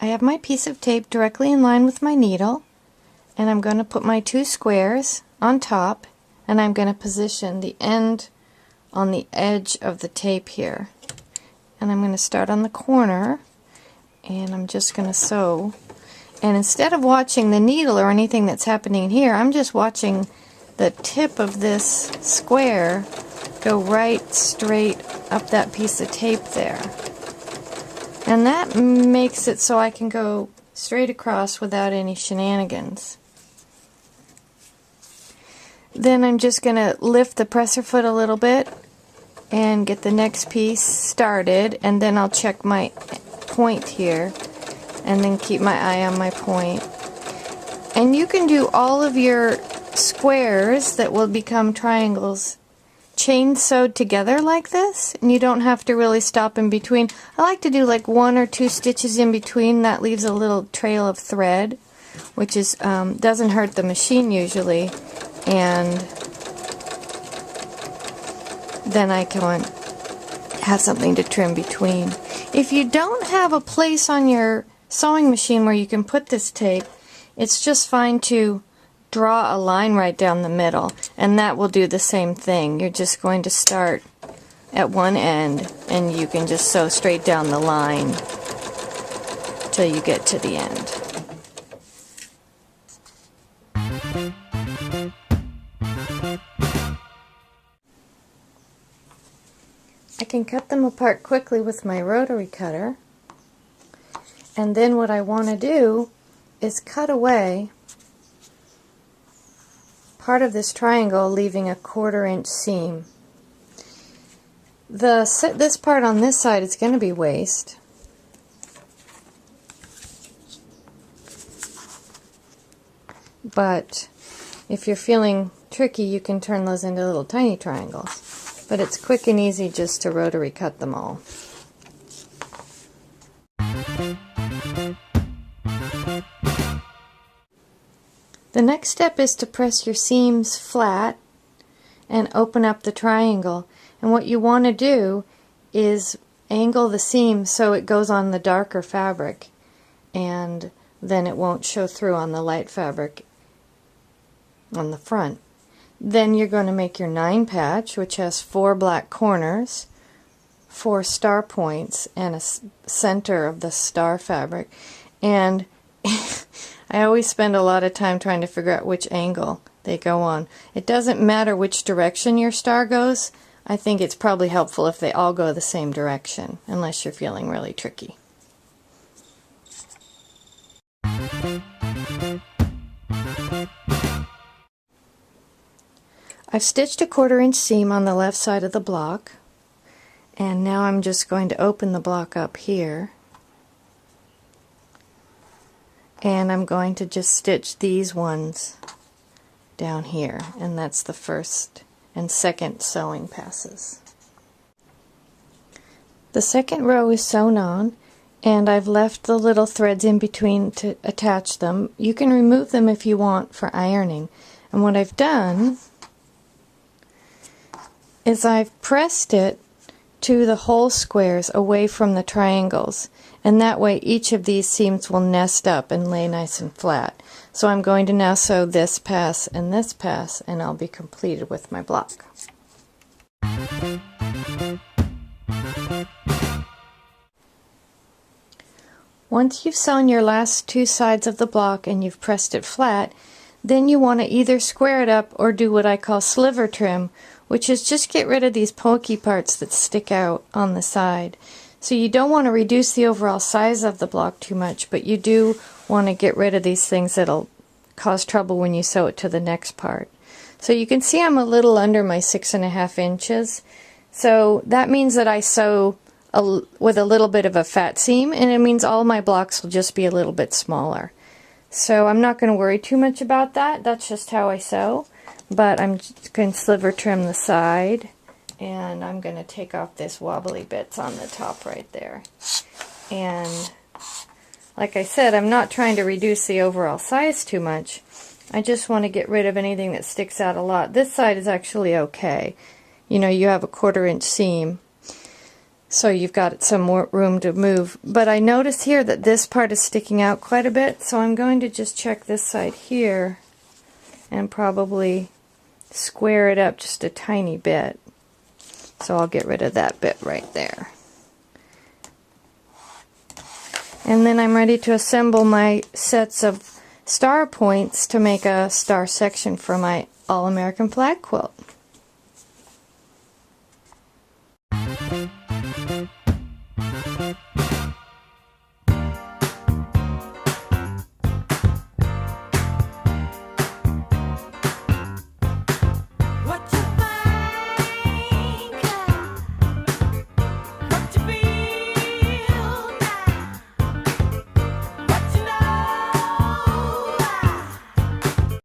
I have my piece of tape directly in line with my needle, and I'm going to put my 2 squares on top, and I'm going to position the end on the edge of the tape here. And I'm going to start on the corner, and I'm just going to sew. And instead of watching the needle or anything that's happening here, I'm just watching the tip of this square go right straight up that piece of tape there. And that makes it so I can go straight across without any shenanigans. Then I'm just going to lift the presser foot a little bit and get the next piece started, and then I'll check my point here and then keep my eye on my point. And you can do all of your squares that will become triangles chain sewed together like this, and you don't have to really stop in between. I like to do like 1 or 2 stitches in between. That leaves a little trail of thread, which is doesn't hurt the machine usually, and then I can have something to trim between. If you don't have a place on your sewing machine where you can put this tape, it's just fine to draw a line right down the middle, and that will do the same thing. You're just going to start at one end, and you can just sew straight down the line till you get to the end. I can cut them apart quickly with my rotary cutter, and then what I want to do is cut away part of this triangle, leaving a 1/4 inch seam. This part on this side is going to be waste. But if you're feeling tricky, you can turn those into little tiny triangles. But it's quick and easy just to rotary cut them all. The next step is to press your seams flat and open up the triangle. And what you want to do is angle the seam so it goes on the darker fabric, and then it won't show through on the light fabric on the front. Then you're going to make your 9 patch, which has 4 black corners, 4 star points, and a center of the star fabric. And I always spend a lot of time trying to figure out which angle they go on. It doesn't matter which direction your star goes. I think it's probably helpful if they all go the same direction, unless you're feeling really tricky. I've stitched a 1/4 inch seam on the left side of the block, and now I'm just going to open the block up here, and I'm going to just stitch these ones down here, and that's the first and second sewing passes. The second row is sewn on, and I've left the little threads in between to attach them. You can remove them if you want for ironing. And what I've done is I've pressed it to the whole squares away from the triangles, and that way each of these seams will nest up and lay nice and flat. So I'm going to now sew this pass, and I'll be completed with my block. Once you've sewn your last 2 sides of the block and you've pressed it flat, then you want to either square it up or do what I call sliver trim, which is just get rid of these pokey parts that stick out on the side. So you don't want to reduce the overall size of the block too much, but you do want to get rid of these things that'll cause trouble when you sew it to the next part. So you can see I'm a little under my 6.5 inches. So that means that I sew with a little bit of a fat seam, and it means all my blocks will just be a little bit smaller. So I'm not going to worry too much about that. That's just how I sew. But I'm just going to sliver trim the side, and I'm going to take off this wobbly bits on the top right there. And like I said, I'm not trying to reduce the overall size too much. I just want to get rid of anything that sticks out a lot. This side is actually okay. You know, you have a 1/4 inch seam. So you've got some more room to move. But I notice here that this part is sticking out quite a bit, so I'm going to just check this side here and probably square it up just a tiny bit. So I'll get rid of that bit right there. And then I'm ready to assemble my sets of star points to make a star section for my All-American flag quilt.